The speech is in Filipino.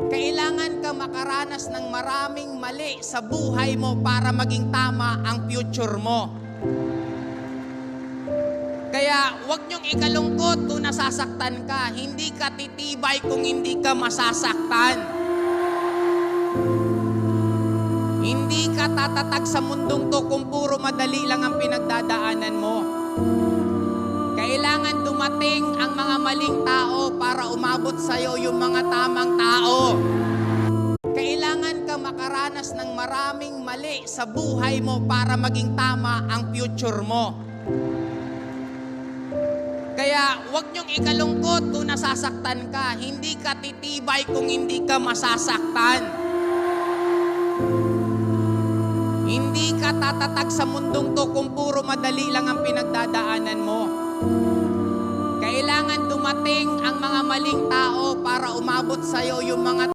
Kailangan ka makaranas ng maraming mali sa buhay mo para maging tama ang future mo. Kaya huwag niyong ikalungkot kung nasasaktan ka. Hindi ka titibay kung hindi ka masasaktan. Hindi ka tatatag sa mundong to kung puro madali lang ang pinagdadaanan mo. Kailangan dumating ang mga maling tao para umabot sa'yo yung mga tamang tao. Kailangan ka makaranas ng maraming mali sa buhay mo para maging tama ang future mo. Kaya huwag niyong ikalungkot kung nasasaktan ka. Hindi ka titibay kung hindi ka masasaktan. Hindi ka tatatag sa mundong to kung puro madali lang ang pinagdadaanan mo. Kailangan dumating ang mga maling tao para umabot sa'yo yung mga